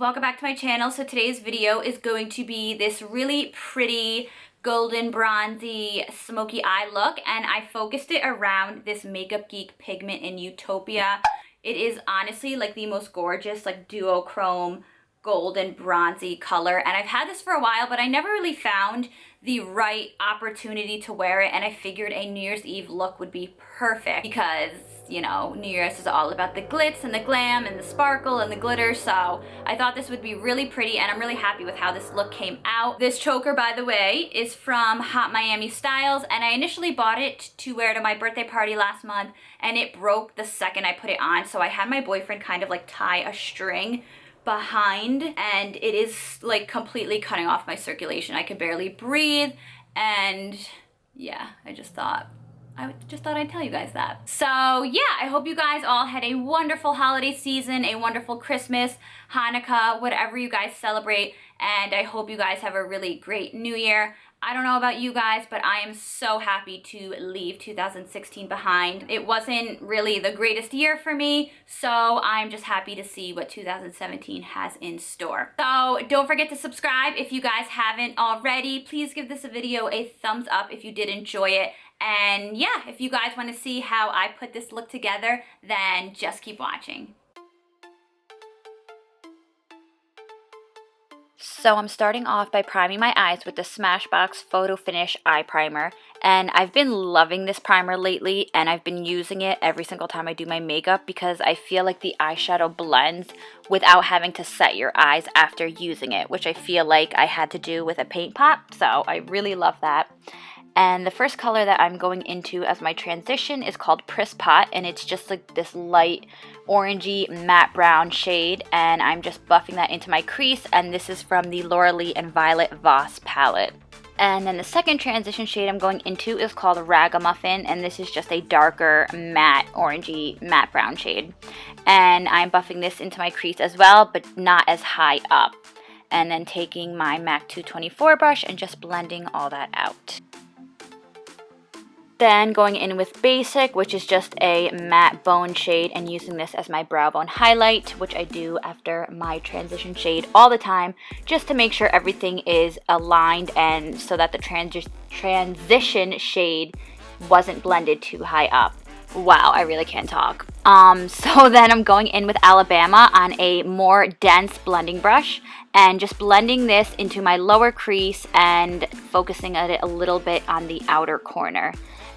welcome back to my channel. So today's video is going to be this really pretty golden bronzy smoky eye look, and I focused it around this Makeup Geek pigment in Utopia. It is honestly like the most gorgeous like duochrome golden bronzy color, and I've had this for a while, but I never really found the right opportunity to wear it, and I figured a New Year's Eve look would be perfect because, you know, New Year's is all about the glitz and the glam and the sparkle and the glitter, so I thought this would be really pretty, and I'm really happy with how this look came out. This choker, by the way, is from Hot Miami Styles, and I initially bought it to wear to my birthday party last month, and it broke the second I put it on, so I had my boyfriend kind of like tie a string behind, and it is like completely cutting off my circulation. I could barely breathe, and yeah, I just thought I'd tell you guys that. So yeah, I hope you guys all had a wonderful holiday season, a wonderful Christmas, Hanukkah, whatever you guys celebrate, and I hope you guys have a really great new year. I don't know about you guys, but I am so happy to leave 2016 behind. It wasn't really the greatest year for me, so I'm just happy to see what 2017 has in store. So don't forget to subscribe if you guys haven't already. Please give this video a thumbs up if you did enjoy it. And yeah, if you guys want to see how I put this look together, then just keep watching. So I'm starting off by priming my eyes with the Smashbox Photo Finish Eye Primer, and I've been loving this primer lately, and I've been using it every single time I do my makeup because I feel like the eyeshadow blends without having to set your eyes after using it, which I feel like I had to do with a paint pot, so I really love that. And the first color that I'm going into as my transition is called Press Pot, and it's just like this light orangey matte brown shade, and I'm just buffing that into my crease, and this is from the Laura Lee and Violet Voss palette. And then the second transition shade I'm going into is called Ragamuffin, and this is just a darker matte orangey matte brown shade. And I'm buffing this into my crease as well, but not as high up. And then taking my MAC 224 brush and just blending all that out. Then going in with Basic, which is just a matte bone shade, and using this as my brow bone highlight, which I do after my transition shade all the time, just to make sure everything is aligned and so that the transition shade wasn't blended too high up. Wow, I really can't talk. So then I'm going in with Alabama on a more dense blending brush and just blending this into my lower crease and focusing on it a little bit on the outer corner.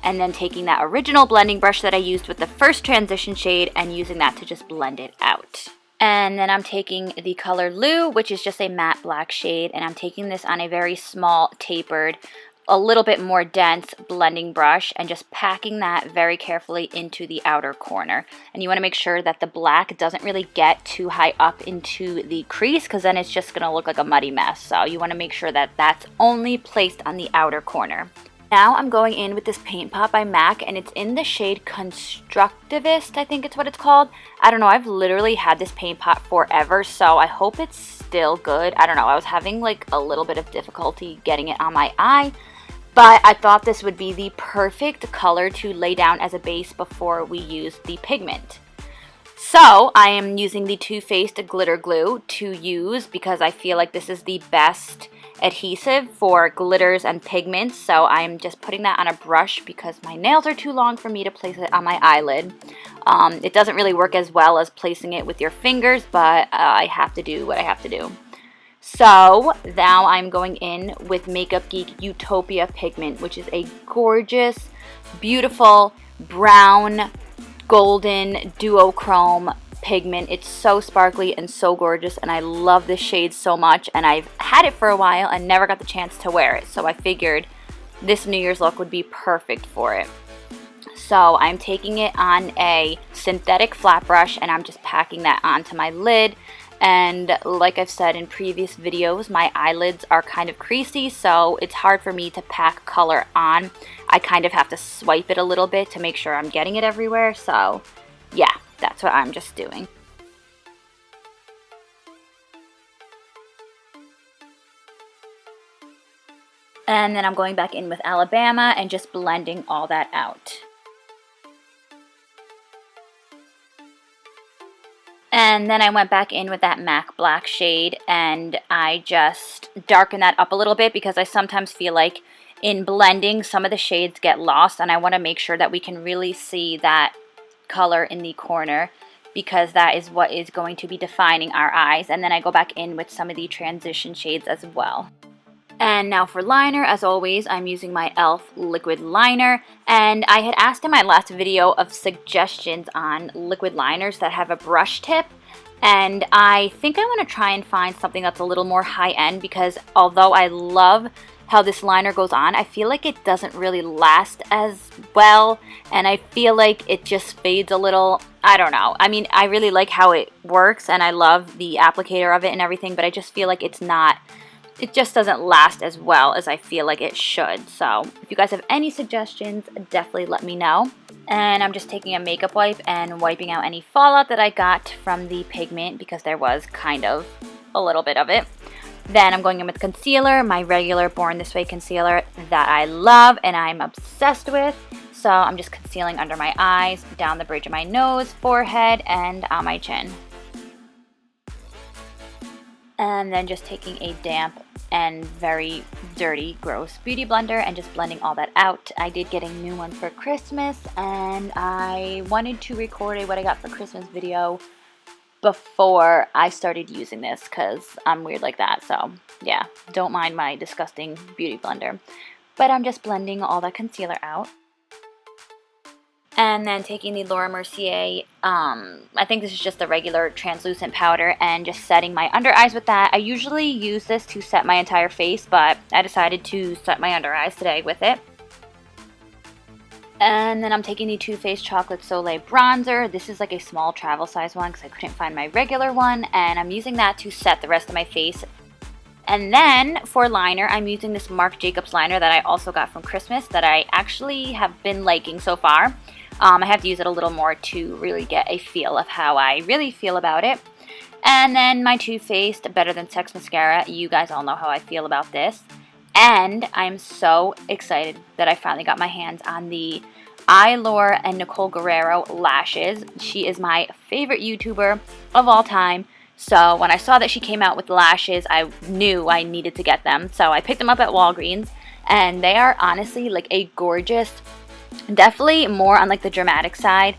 And then taking that original blending brush that I used with the first transition shade and using that to just blend it out. And then I'm taking the color Lou, which is just a matte black shade, and I'm taking this on a very small, tapered, a little bit more dense blending brush and just packing that very carefully into the outer corner. And you want to make sure that the black doesn't really get too high up into the crease, because then it's just going to look like a muddy mess. So you want to make sure that that's only placed on the outer corner. Now I'm going in with this paint pot by MAC, and it's in the shade Constructivist, I think it's what it's called. I don't know, I've literally had this paint pot forever, so I hope it's still good. I don't know, I was having like a little bit of difficulty getting it on my eye, but I thought this would be the perfect color to lay down as a base before we use the pigment. So I am using the Too Faced glitter glue to use because I feel like this is the best adhesive for glitters and pigments, so I'm just putting that on a brush because my nails are too long for me to place it on my eyelid. It doesn't really work as well as placing it with your fingers, but I have to do what I have to do. So now I'm going in with Makeup Geek Utopia pigment, which is a gorgeous, beautiful brown golden duochrome pigment. It's so sparkly and so gorgeous, and I love this shade so much, and I've had it for a while and never got the chance to wear it, so I figured this New Year's look would be perfect for it. So I'm taking it on a synthetic flat brush, and I'm just packing that onto my lid. And like I've said in previous videos, my eyelids are kind of creasy, so it's hard for me to pack color on. I kind of have to swipe it a little bit to make sure I'm getting it everywhere, so yeah, that's what I'm just doing. And then I'm going back in with Alabama and just blending all that out. And And then I went back in with that MAC black shade and I just darkened that up a little bit because I sometimes feel like in blending some of the shades get lost, and I want to make sure that we can really see that color in the corner because that is what is going to be defining our eyes. And then I go back in with some of the transition shades as well. And now for liner, as always, I'm using my e.l.f. liquid liner. And I had asked in my last video of suggestions on liquid liners that have a brush tip. And I think I want to try and find something that's a little more high-end because although I love how this liner goes on, I feel like it doesn't really last as well. And I feel like it just fades a little. I don't know. I mean, I really like how it works and I love the applicator of it and everything, but I just feel like it just doesn't last as well as I feel like it should. So if you guys have any suggestions, definitely let me know. And I'm just taking a makeup wipe and wiping out any fallout that I got from the pigment because there was kind of a little bit of it. Then I'm going in with concealer, my regular Born This Way concealer that I love and I'm obsessed with. So I'm just concealing under my eyes, down the bridge of my nose, forehead, and on my chin. And then just taking a damp and very dirty, gross beauty blender and just blending all that out. I did get a new one for Christmas and I wanted to record a what I got for Christmas video before I started using this because I'm weird like that. So yeah, don't mind my disgusting beauty blender. But I'm just blending all that concealer out. And then taking the Laura Mercier, I think this is just the regular translucent powder, and just setting my under eyes with that. I usually use this to set my entire face, but I decided to set my under eyes today with it. And then I'm taking the Too Faced Chocolate Soleil Bronzer. This is like a small travel size one because I couldn't find my regular one, and I'm using that to set the rest of my face. And then for liner, I'm using this Marc Jacobs liner that I also got from Christmas that I actually have been liking so far. I have to use it a little more to really get a feel of how I really feel about it. And then my Too Faced Better Than Sex mascara. You guys all know how I feel about this. And I'm so excited that I finally got my hands on the Laura and Nicole Guerrero lashes. She is my favorite YouTuber of all time. So when I saw that she came out with lashes, I knew I needed to get them. So I picked them up at Walgreens. And they are honestly like a gorgeous, definitely more on like the dramatic side.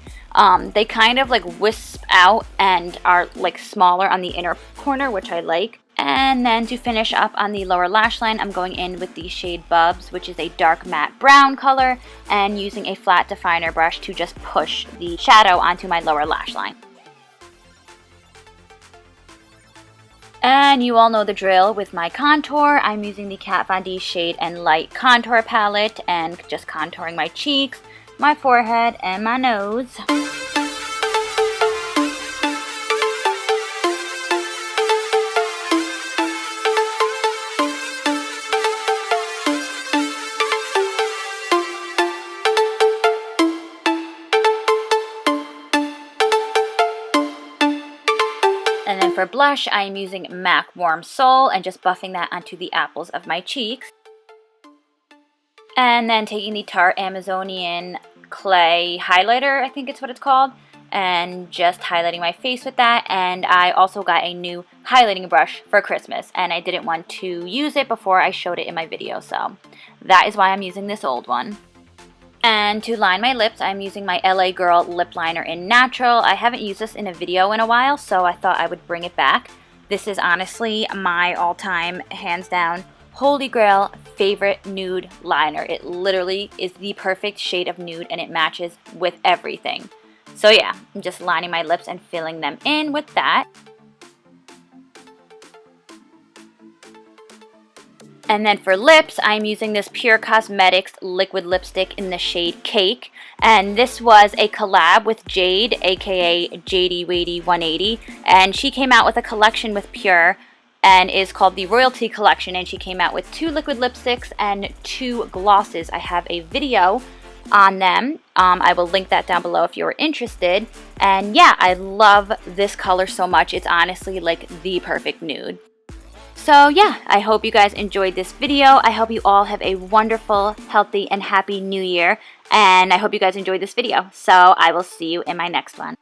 They kind of like wisp out and are like smaller on the inner corner, which I like. And then to finish up on the lower lash line, I'm going in with the shade Bubs, which is a dark matte brown color, and using a flat definer brush to just push the shadow onto my lower lash line. And you all know the drill with my contour. I'm using the Kat Von D Shade and Light Contour Palette and just contouring my cheeks, my forehead, and my nose. And then for blush, I am using MAC Warm Soul and just buffing that onto the apples of my cheeks. And then taking the Tarte Amazonian Clay Highlighter, I think it's what it's called, and just highlighting my face with that. And I also got a new highlighting brush for Christmas, and I didn't want to use it before I showed it in my video, so that is why I'm using this old one. And to line my lips, I'm using my LA Girl lip liner in Natural. I haven't used this in a video in a while, so I thought I would bring it back. This is honestly my all-time, hands down, holy grail favorite nude liner. It literally is the perfect shade of nude and it matches with everything. So yeah, I'm just lining my lips and filling them in with that. And then for lips, I'm using this Pure Cosmetics liquid lipstick in the shade Cake. And this was a collab with Jade, aka Jady Wady 180. And she came out with a collection with Pure and is called the Royalty Collection. And she came out with 2 liquid lipsticks and 2 glosses. I have a video on them. I will link that down below if you're interested. And yeah, I love this color so much. It's honestly like the perfect nude. So yeah, I hope you guys enjoyed this video. I hope you all have a wonderful, healthy, and happy new year. And I hope you guys enjoyed this video. So I will see you in my next one.